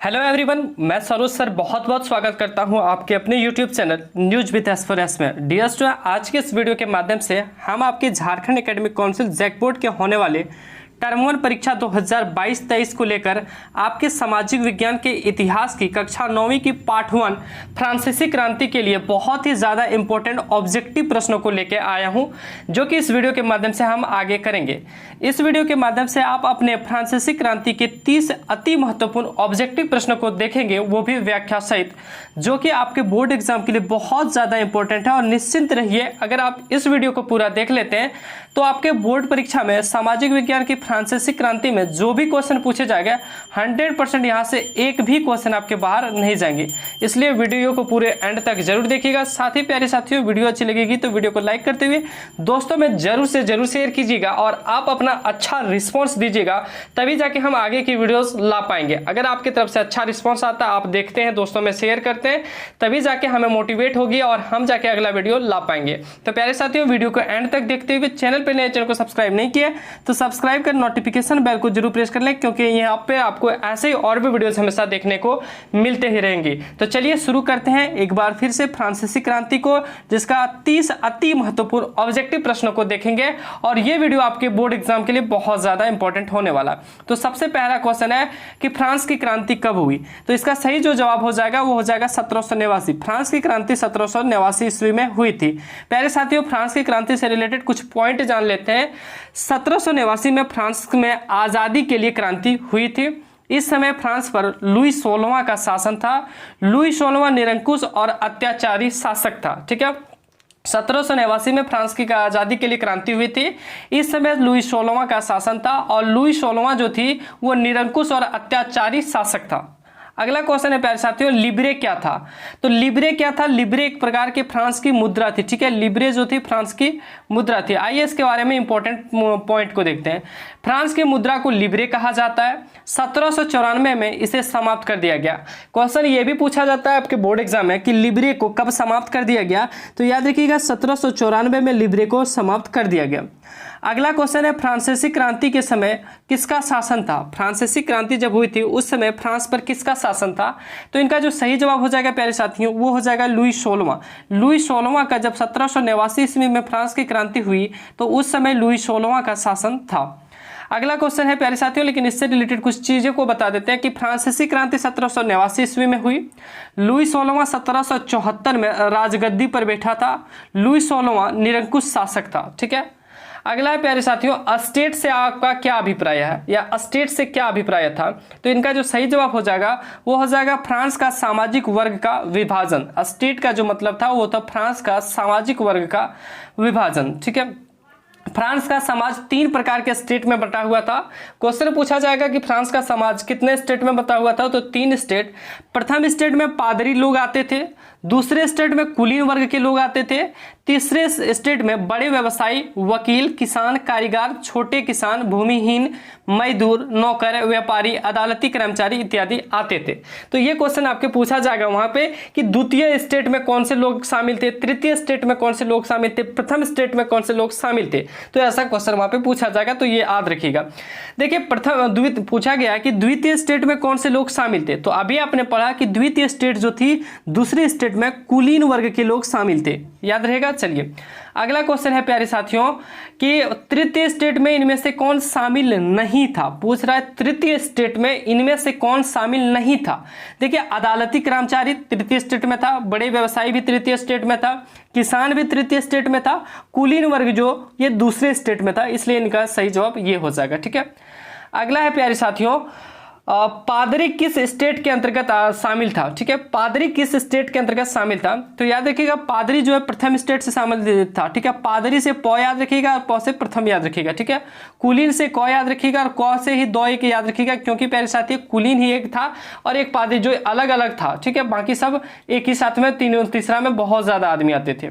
Hello everyone, मैं Saroj sir बहुत बहुत स्वागत करता हूं आपके अपने यूट्यूब चैनल न्यूज विद एस्फोरेस में। डियर स्टूडेंट, आज के इस वीडियो के माध्यम से हम आपके Jharkhand academic council JAC board के होने वाले टर्म 1 परीक्षा 2022-23 को लेकर आपके सामाजिक विज्ञान के इतिहास की कक्षा 9वीं की पार्ट 1 फ्रांसीसी क्रांति के लिए बहुत ही ज़्यादा इंपॉर्टेंट ऑब्जेक्टिव प्रश्नों को लेकर आया हूं, जो कि इस वीडियो के माध्यम से हम आगे करेंगे। इस वीडियो के माध्यम से आप अपने फ्रांसीसी क्रांति के 30 अति महत्वपूर्ण ऑब्जेक्टिव प्रश्नों को देखेंगे, वो भी व्याख्या सहित, जो कि आपके बोर्ड एग्जाम के लिए बहुत ज़्यादा इंपॉर्टेंट है। और निश्चिंत रहिए, अगर आप इस वीडियो को पूरा देख लेते हैं तो आपके बोर्ड परीक्षा में सामाजिक विज्ञान की फ्रांसीसी क्रांति में जो भी क्वेश्चन पूछे जाएंगे 100% यहाँ से एक भी क्वेश्चन आपके बाहर नहीं जाएंगे। इसलिए वीडियो को पूरे एंड तक जरूर देखिएगा। साथ ही प्यारे साथियों, वीडियो अच्छी लगेगी तो वीडियो को लाइक करते हुए दोस्तों में जरूर से जरूर शेयर कीजिएगा और आप अपना अच्छा रिस्पॉन्स दीजिएगा, तभी जाके हम आगे की वीडियोस ला पाएंगे। अगर आपकी तरफ से अच्छा रिस्पॉन्स आता है, आप देखते हैं, दोस्तों में शेयर करते हैं, तभी जाके हमें मोटिवेट होगी और हम जाके अगला वीडियो ला पाएंगे। तो प्यारे साथियों, वीडियो को एंड तक देखते हुए चैनल पे नए चैनल को सब्सक्राइब नहीं किया तो सब्सक्राइब कर नोटिफिकेशन बेल को जरूर प्रेस कर लें, क्योंकि यहाँ पे आपको ऐसे ही और भी वीडियोस हमेशा देखने को मिलते ही रहेंगे। तो चलिए शुरू करते हैं एक बार फिर से फ्रांसीसी क्रांति को, जिसका 30 अति महत्वपूर्ण ऑब्जेक्टिव प्रश्नों को देखेंगे और ये वीडियो आपके बोर्ड एग्जाम के लिए बहुत ज्यादा इंपॉर्टेंट होने वाला। तो सबसे पहला क्वेश्चन है कि फ्रांस की क्रांति कब हुई। तो इसका सही जो जवाब हो जाएगा वो हो जाएगा 1789। फ्रांस की क्रांति 1789 ईस्वी में हुई थी। प्यारे साथियों, फ्रांस की क्रांति से रिलेटेड कुछ पॉइंट जान लेते हैं। 1789 में फ्रांस में आजादी के लिए क्रांति हुई थी। इस समय फ्रांस पर लुई 16वां का शासन था। लुई 16वां निरंकुश और अत्याचारी शासक था। ठीक है, 1789 में फ्रांस की आज़ादी के लिए क्रांति हुई थी। इस समय लुई 16वां का शासन था और लुई 16वां जो थी वो निरंकुश और अत्याचारी शासक था। अगला क्वेश्चन है प्यारे साथियों, लिब्रे क्या था। तो लिब्रे क्या था? लिब्रे एक प्रकार की फ्रांस की मुद्रा थी। ठीक है, लिब्रे जो थी फ्रांस की मुद्रा थी। आइए इसके बारे में इंपॉर्टेंट पॉइंट को देखते हैं। फ्रांस की मुद्रा को लिब्रे कहा जाता है। 1794 में इसे समाप्त कर दिया गया। क्वेश्चन ये भी पूछा जाता है आपके बोर्ड एग्जाम में कि लिब्रे को कब समाप्त कर दिया गया, तो याद रखिएगा 1794 में लिब्रे को समाप्त कर दिया गया। अगला क्वेश्चन है, फ्रांसीसी क्रांति के समय किसका शासन था। फ्रांसीसी क्रांति जब हुई थी उस समय फ्रांस पर किसका शासन था। तो इनका जो सही जवाब हो जाएगा प्यारे साथियों वो हो जाएगा लुई 16वां। लुई 16वां का जब 1789 ईस्वी में फ्रांस की क्रांति हुई तो उस समय लुई 16वां का शासन था। अगला क्वेश्चन है प्यारे साथियों, लेकिन इससे रिलेटेड कुछ चीज़ों को बता देते हैं कि फ्रांसीसी क्रांति 1789 ईस्वी में हुई। लुई 16वां 1774 में राजगद्दी पर बैठा था। लुई 16वां निरंकुश शासक था। ठीक है, अगला है प्यारे साथियों, अस्टेट से आपका क्या अभिप्राय है या अस्टेट से क्या अभिप्राय था। तो इनका जो सही जवाब हो जाएगा वो हो जाएगा फ्रांस का सामाजिक वर्ग का विभाजन। अस्टेट का जो मतलब था वो था फ्रांस का सामाजिक वर्ग का विभाजन। ठीक है, फ्रांस का समाज 3 प्रकार के स्टेट में बटा हुआ था। क्वेश्चन पूछा जाएगा कि फ्रांस का समाज कितने स्टेट में बटा हुआ था, तो 3 स्टेट। प्रथम स्टेट में पादरी लोग आते थे, दूसरे स्टेट में कुलीन वर्ग के लोग आते थे, तीसरे स्टेट में बड़े व्यवसायी, वकील, किसान, कारीगर, छोटे किसान, भूमिहीन, मजदूर, नौकर, व्यापारी, अदालती कर्मचारी इत्यादि आते थे। तो ये क्वेश्चन आपके पूछा जाएगा वहां पे कि द्वितीय स्टेट में कौन से लोग शामिल थे, तृतीय स्टेट में कौन से लोग शामिल थे, प्रथम स्टेट में कौन से लोग शामिल थे। तो ऐसा क्वेश्चन वहां पे पूछा जाएगा, तो ये याद रखिएगा। देखिए, पूछा गया कि द्वितीय स्टेट में कौन से लोग शामिल थे। तो अभी आपने पढ़ा कि द्वितीय स्टेट जो थी, दूसरे स्टेट में कुलीन वर्ग के लोग शामिल थे। याद रहेगा। चलिए अगला क्वेश्चन है प्यारे साथियों कि तृतीय स्टेट में इनमें से कौन शामिल नहीं था। पूछ रहा है तृतीय स्टेट में इनमें से कौन शामिल नहीं था। देखिए, अदालती कर्मचारी तृतीय स्टेट में था, बड़े व्यवसायी भी तृतीय स्टेट में था, किसान भी तृतीय स्टेट में था, कुलीन वर्ग जो ये दूसरे स्टेट में था। इसलिए इनका सही जवाब ये हो जाएगा। ठीक है, अगला है प्यारे साथियों, पादरी किस स्टेट के अंतर्गत शामिल था। ठीक है, पादरी किस स्टेट के अंतर्गत शामिल था। तो याद रखिएगा, पादरी जो है प्रथम स्टेट से शामिल था। ठीक है, पादरी से प याद रखिएगा और प से प्रथम याद रखिएगा। ठीक है, कुलीन से क याद रखिएगा और क से ही दो एक याद रखिएगा, क्योंकि प्यारे साथी कुलीन ही एक था और एक पादरी जो अलग अलग था। ठीक है, बाकी सब एक ही साथ में तीसरा में बहुत ज्यादा आदमी आते थे।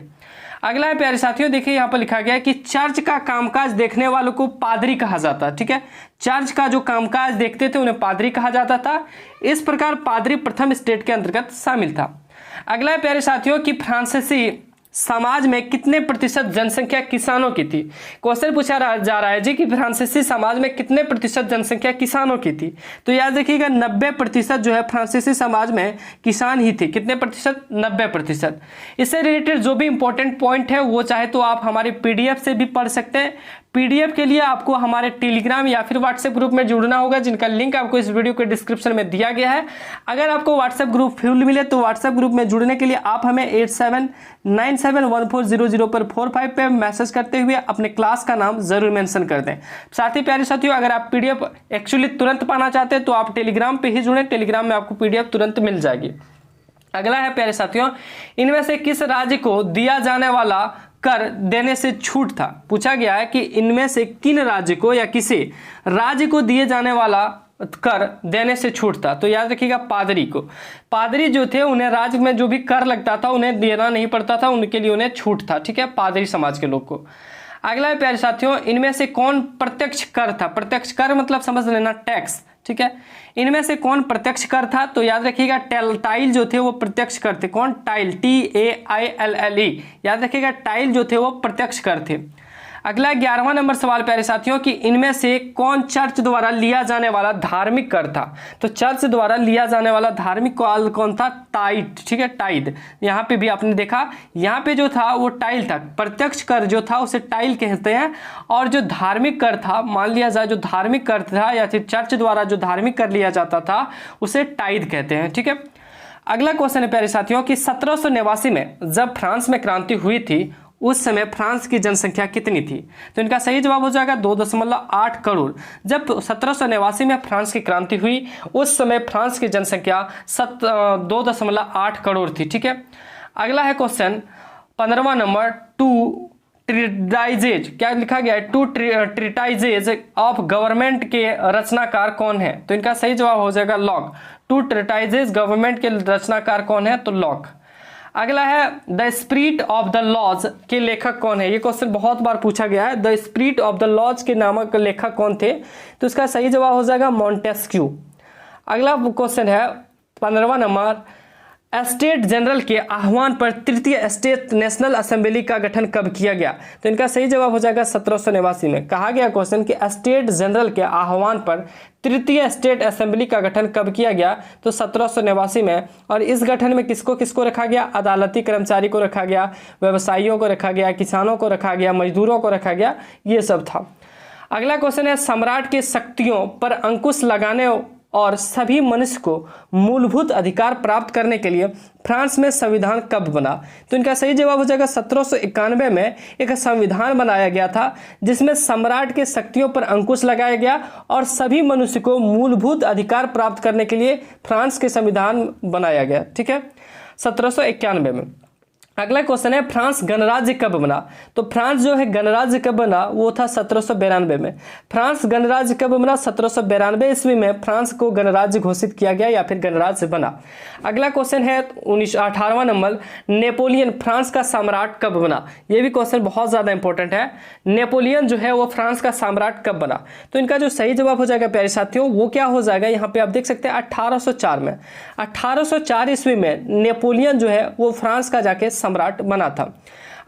अगला है प्यारे साथियों, देखिए यहाँ पर लिखा गया है कि चर्च का कामकाज देखने वालों को पादरी कहा जाता है। ठीक है, चर्च का जो कामकाज देखते थे उन्हें पादरी कहा जाता था। इस प्रकार पादरी प्रथम स्टेट के अंतर्गत शामिल था। अगला है प्यारे साथियों कि फ्रांसीसी समाज में कितने प्रतिशत जनसंख्या किसानों की थी। क्वेश्चन पूछा जा रहा है जी कि फ्रांसीसी समाज में कितने प्रतिशत जनसंख्या किसानों की थी। तो याद रखिएगा 90% जो है फ्रांसीसी समाज में किसान ही थे। कितने प्रतिशत? 90%। इससे रिलेटेड जो भी इंपॉर्टेंट पॉइंट है वो चाहे तो आप हमारे PDF से भी पढ़ सकते हैं। PDF के लिए आपको हमारे टेलीग्राम या फिर व्हाट्सएप ग्रुप में जुड़ना होगा, जिनका लिंक आपको इस वीडियो के डिस्क्रिप्शन में दिया गया है। अगर आपको व्हाट्सएप ग्रुप फुल मिले तो व्हाट्सएप ग्रुप में जुड़ने के लिए आप हमें 87971400 पर 45 पे मैसेज करते हुए अपने क्लास का नाम जरूर मेंशन कर दें। साथ ही प्यारे साथियों, अगर आप PDF एक्चुअली तुरंत पाना चाहते हैं तो आप टेलीग्राम पे ही जुड़ें, टेलीग्राम में आपको PDF तुरंत मिल जाएगी। अगला है प्यारे साथियों, इनमें से किस राज्य को दिया जाने वाला कर देने से छूट था। पूछा गया है कि इनमें से किन राज्य को या किसे राज्य को दिए जाने वाला कर देने से छूट था। तो याद रखिएगा पादरी को। पादरी जो थे उन्हें राज्य में जो भी कर लगता था उन्हें देना नहीं पड़ता था, उनके लिए उन्हें छूट था। ठीक है, पादरी समाज के लोग को। अगला है प्यारे साथियों, इनमें से कौन प्रत्यक्ष कर था। प्रत्यक्ष कर मतलब समझ लेना टैक्स। ठीक है, इनमें से कौन प्रत्यक्ष कर था। तो याद रखिएगा टाइल जो थे वो प्रत्यक्ष कर थे। कौन? Tile, TAILLE। याद रखिएगा टाइल जो थे वो प्रत्यक्ष कर थे। अगला 11वां नंबर सवाल प्यारे साथियों कि इनमें से कौन चर्च द्वारा लिया जाने वाला धार्मिक कर था। तो चर्च द्वारा लिया जाने वाला धार्मिक कर कौन था? टाइड। ठीक है, टाइड। यहाँ पे भी आपने देखा, यहाँ पे जो था वो टाइल था। प्रत्यक्ष कर जो था उसे टाइल कहते हैं, और जो धार्मिक कर था, मान लिया जाए जो धार्मिक कर था या फिर चर्च द्वारा जो धार्मिक कर लिया जाता था उसे टाइड कहते हैं। ठीक है, अगला क्वेश्चन है प्यारे साथियों कि 1789 में जब फ्रांस में क्रांति हुई थी उस समय फ्रांस की जनसंख्या कितनी थी। तो इनका सही जवाब हो जाएगा 2.8 करोड़। जब 1789 में फ्रांस की क्रांति हुई उस समय फ्रांस की जनसंख्या 2.8 करोड़ थी। ठीक है, अगला है क्वेश्चन 15वां नंबर, टू ट्रीटाइजेज, क्या लिखा गया है? टू ट्रीटाइजेज ऑफ गवर्नमेंट के रचनाकार कौन है। तो इनका सही जवाब हो जाएगा लॉक। टू ट्रीटाइजेज गवर्नमेंट के रचनाकार कौन है? तो लॉक। अगला है the spirit of the laws के लेखक कौन है। ये क्वेश्चन बहुत बार पूछा गया है। The spirit of the laws के नामक लेखक कौन थे। तो इसका सही जवाब हो जाएगा मॉन्टेस्क्यू। अगला क्वेश्चन है 15वां नंबर, स्टेट जनरल के आह्वान पर तृतीय स्टेट नेशनल असेंबली का गठन कब किया गया। तो इनका सही जवाब हो जाएगा 1789 में। कहा गया क्वेश्चन कि स्टेट जनरल के आह्वान पर तृतीय स्टेट असेंबली का गठन कब किया गया। तो 1789 में। और इस गठन में किसको किसको रखा गया? अदालती कर्मचारी को रखा गया, व्यवसायियों को रखा गया, किसानों को रखा गया, मजदूरों को रखा गया, ये सब था। अगला क्वेश्चन है सम्राट की शक्तियों पर अंकुश लगाने और सभी मनुष्य को मूलभूत अधिकार प्राप्त करने के लिए फ्रांस में संविधान कब बना। तो इनका सही जवाब हो जाएगा 1791 में एक संविधान बनाया गया था जिसमें सम्राट के शक्तियों पर अंकुश लगाया गया और सभी मनुष्य को मूलभूत अधिकार प्राप्त करने के लिए फ्रांस के संविधान बनाया गया। ठीक है, 1791 में। अगला क्वेश्चन है फ्रांस गणराज्य कब बना। तो फ्रांस जो है गणराज्य कब बना वो था 1792 में। फ्रांस गणराज्य कब बना? 1792 ईस्वी में फ्रांस को गणराज्य घोषित किया गया या फिर गणराज्य बना। अगला क्वेश्चन है 18वां नंबर, नेपोलियन फ्रांस का सम्राट कब बना। ये भी क्वेश्चन बहुत ज्यादा इंपॉर्टेंट है। नेपोलियन जो है वो फ्रांस का सम्राट कब बना। तो इनका जो सही जवाब हो जाएगा प्यारे साथियों वो क्या हो जाएगा, यहाँ पे आप देख सकते हैं 1804 में। 1804 ईस्वी में नेपोलियन जो है वो फ्रांस का जाके सम्राट बना था।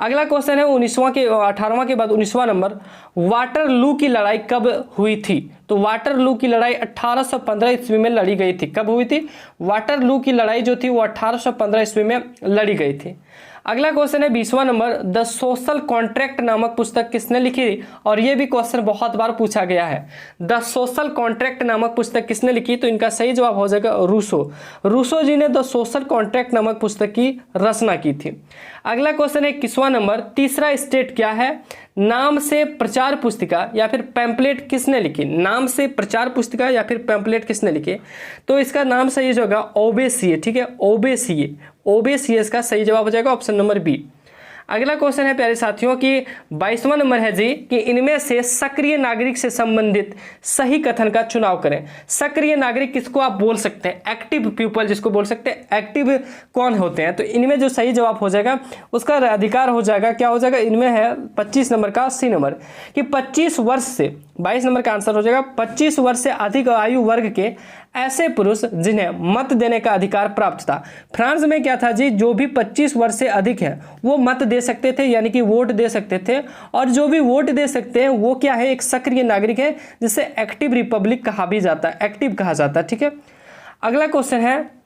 अगला क्वेश्चन है 18वां के बाद 19वां नंबर, वाटरलू की लड़ाई कब हुई थी। तो वाटरलू की लड़ाई 1815 ईस्वी में लड़ी गई थी। कब हुई थी? वाटरलू की लड़ाई जो थी वो 1815 ईस्वी में लड़ी गई थी। अगला क्वेश्चन है 20वां नंबर, द सोशल कॉन्ट्रैक्ट नामक पुस्तक किसने लिखी। और ये भी क्वेश्चन बहुत बार पूछा गया है। द सोशल कॉन्ट्रैक्ट नामक पुस्तक किसने लिखी। तो इनका सही जवाब हो जाएगा रूसो। रूसो जी ने द सोशल कॉन्ट्रैक्ट नामक पुस्तक की रचना की थी। अगला क्वेश्चन है 21वां नंबर, तीसरा स्टेट क्या है। नाम से प्रचार पुस्तिका या फिर पैम्पलेट किसने लिखी। नाम से प्रचार पुस्तिका या फिर पैम्पलेट किसने लिखे। तो इसका नाम सही होगा ओबेसिए। ठीक है, ओबेसिए। ओबेसिए इसका सही जवाब हो जाएगा ऑप्शन नंबर बी। अगला क्वेश्चन है प्यारे साथियों कि 22वां नंबर है जी कि इनमें से सक्रिय नागरिक से संबंधित सही कथन का चुनाव करें। सक्रिय नागरिक किसको आप बोल सकते हैं? एक्टिव पीपल जिसको बोल सकते हैं। एक्टिव कौन होते हैं? तो इनमें जो सही जवाब हो जाएगा उसका अधिकार हो जाएगा, क्या हो जाएगा, इनमें है 25 नंबर का सी नंबर कि 25 वर्ष से 22 नंबर का आंसर हो जाएगा 25 वर्ष से अधिक आयु वर्ग के ऐसे पुरुष जिन्हें मत देने का अधिकार प्राप्त था। फ्रांस में क्या था जी, जो भी 25 वर्ष से अधिक है वो मत दे सकते थे, यानी कि वोट दे सकते थे। और जो भी वोट दे सकते हैं वो क्या है, एक सक्रिय नागरिक है, जिसे एक्टिव रिपब्लिक कहा भी जाता है, एक्टिव कहा जाता है। ठीक है, अगला क्वेश्चन है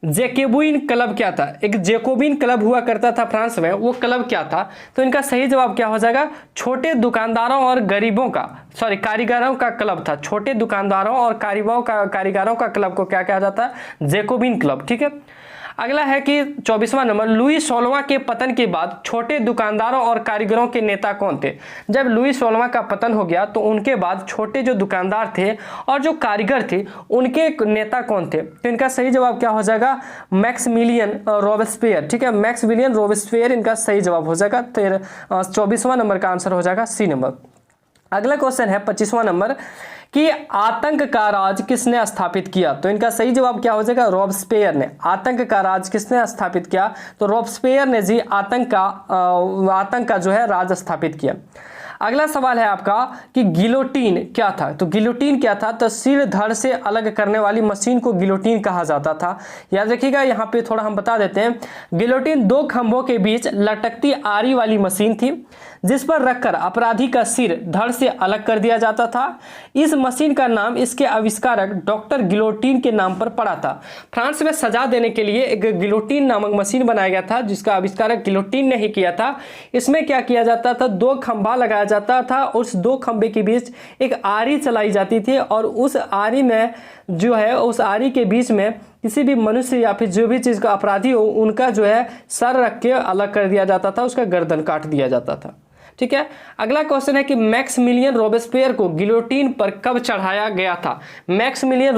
जैकोबिन क्लब क्या था। एक जैकोबिन क्लब हुआ करता था फ्रांस में, वो क्लब क्या था? तो इनका सही जवाब क्या हो जाएगा, छोटे दुकानदारों और गरीबों का कारीगरों का क्लब था। छोटे दुकानदारों और कारीगरों का क्लब को क्या कहा जाता है, जैकोबिन क्लब। ठीक है, अगला है कि 24वां नंबर, लुई 16वां के पतन के बाद छोटे दुकानदारों और कारीगरों के नेता कौन थे। जब लुई 16वां का पतन हो गया तो उनके बाद छोटे जो दुकानदार थे और जो कारीगर थे उनके नेता कौन थे। तो इनका सही जवाब क्या हो जाएगा, मैक्सिमिलियन रॉबेस्पियर। ठीक है, मैक्सिमिलियन रॉबेस्पियर इनका सही जवाब हो जाएगा। 24वां नंबर का आंसर हो जाएगा सी नंबर। अगला क्वेश्चन है 25वां नंबर कि आतंक का राज किसने स्थापित किया। तो इनका सही जवाब क्या हो जाएगा, रॉबेस्पियर ने। आतंक का राज किसने स्थापित किया, तो रॉबेस्पियर ने जी आतंक का जो है राज स्थापित किया। अगला सवाल है आपका कि गिलोटीन क्या था। तो गिलोटीन क्या था, तो सिर धड़ से अलग करने वाली मशीन को गिलोटीन कहा जाता था। याद रखिएगा, यहाँ पे थोड़ा हम बता देते हैं। गिलोटीन 2 खंभों के बीच लटकती आरी वाली मशीन थी जिस पर रखकर अपराधी का सिर धड़ से अलग कर दिया जाता था। इस मशीन का नाम इसके आविष्कारक डॉक्टर गिलोटीन के नाम पर पड़ा था। फ्रांस में सजा देने के लिए एक गिलोटीन नामक मशीन बनाया गया था जिसका आविष्कारक गिलोटीन ने ही किया था। इसमें क्या किया जाता था, 2 खंभा लगाया जाता था, उस 2 खंभे के बीच एक आरी चलाई जाती थी और उस आरी में जो है, उस आरी के बीच में किसी भी मनुष्य या फिर जो भी चीज का अपराधी हो उनका जो है सर रख के अलग कर दिया जाता था, उसका गर्दन काट दिया जाता था। ठीक है, अगला क्वेश्चन है कि मैक्सिमिलियन रॉबेस्पियर को गिलोटीन पर कब चढ़ाया गया था। मैक्सिमिलियन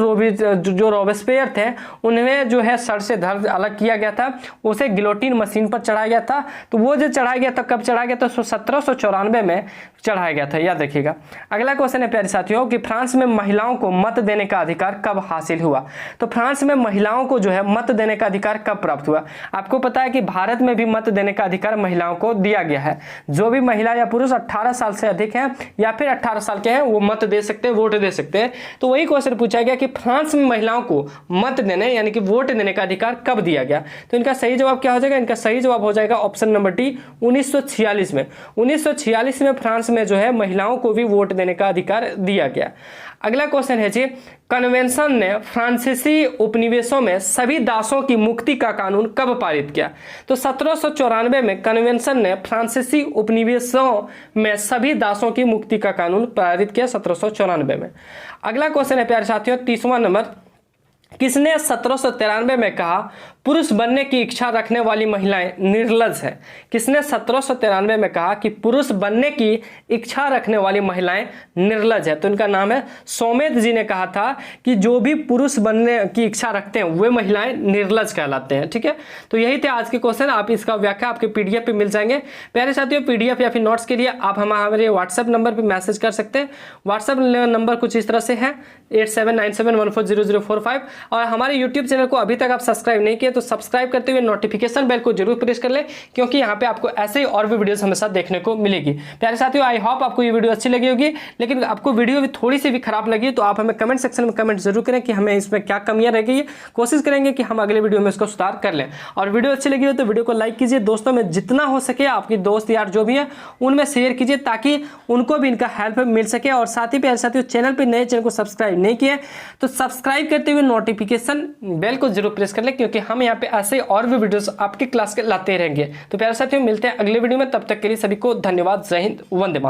जो रॉबेस्पियर थे उन्हें जो है सर से धड़ अलग किया गया था, उसे गिलोटीन मशीन पर चढ़ाया गया था। तो वो जो चढ़ाया गया था, कब चढ़ाया गया था, 1794 में चढ़ाया गया था, याद रखिएगा। अगला क्वेश्चन है प्यारे साथियों कि फ्रांस में महिलाओं को मत देने का अधिकार कब हासिल हुआ। तो फ्रांस में महिलाओं को जो है मत देने का अधिकार कब प्राप्त हुआ। आपको पता है कि भारत में भी मत देने का अधिकार महिलाओं को दिया गया है। जो भी महिला या पुरुष 18 साल से अधिक हैं या फिर 18 साल के हैं वो मत दे सकते हैं, वोट दे सकते हैं। तो वही क्वेश्चन पूछा गया कि फ्रांस में महिलाओं को मत देने यानी कि वोट देने का अधिकार कब दिया गया। तो इनका सही जवाब क्या हो जाएगा, इनका सही जवाब हो जाएगा ऑप्शन नंबर डी, 1946 में। 1946 में फ्रांस में जो है महिलाओं को भी वोट देने का अधिकार दिया गया। अगला क्वेश्चन है जी, कन्वेंशन ने फ्रांसीसी उपनिवेशों में सभी दासों की मुक्ति का कानून कब पारित किया। तो 1794 में कन्वेंशन ने फ्रांसीसी उपनिवेशों में सभी दासों की मुक्ति का कानून पारित किया, 1794 में। अगला क्वेश्चन है प्यारे साथियों 30वां नंबर, किसने 1793 में कहा पुरुष बनने की इच्छा रखने वाली महिलाएं निर्लज है। किसने 1793 में कहा कि पुरुष बनने की इच्छा रखने वाली महिलाएं निर्लज है। तो इनका नाम है सोमेत जी ने कहा था कि जो भी पुरुष बनने की इच्छा रखते हैं वे महिलाएं निर्लज कहलाते हैं। ठीक है, तो यही थे आज के क्वेश्चन। आप इसका व्याख्या आपके पीडीएफ पे मिल जाएंगे। प्यारे साथियों, पीडीएफ या फिर नोट्स के लिए आप हमारे व्हाट्सएप नंबर पर मैसेज कर सकते हैं। व्हाट्सएप नंबर कुछ इस तरह से है 8797140045। और हमारे यूट्यूब चैनल को अभी तक आप सब्सक्राइब नहीं किए तो सब्सक्राइब करते हुए नोटिफिकेशन बेल को जरूर प्रेस कर ले, क्योंकि यहाँ पे आपको ऐसे ही और भी वीडियोस हमेशा देखने को मिलेगी। प्यारे साथियों, आई होप आपको ये वीडियो अच्छी लगी होगी, लेकिन आपको वीडियो भी थोड़ी सी भी खराब लगी तो आप हमें कमेंट सेक्शन में कमेंट जरूर करें कि हमें इसमें क्या कमियां रह गई है। कोशिश करेंगे कि हम अगले वीडियो में इसको सुधार कर लें। और वीडियो अच्छी लगी हो तो वीडियो को लाइक कीजिए, दोस्तों में जितना हो सके आपके दोस्त यार जो भी है उनमें शेयर कीजिए ताकि उनको भी इनका हेल्प मिल सके। और साथ ही प्यारे साथियों, चैनल पर नए चैनल को सब्सक्राइब नहीं किए तो सब्सक्राइब करते हुए नोटिफिकेशन बेल को जरूर प्रेस कर ले, क्योंकि हम यहाँ पे ऐसे और भी वीडियोस आपकी क्लास के लाते रहेंगे। तो प्यारे साथियों, मिलते हैं अगले वीडियो में, तब तक के लिए सभी को धन्यवाद। जय हिंद, वंदे मातरम।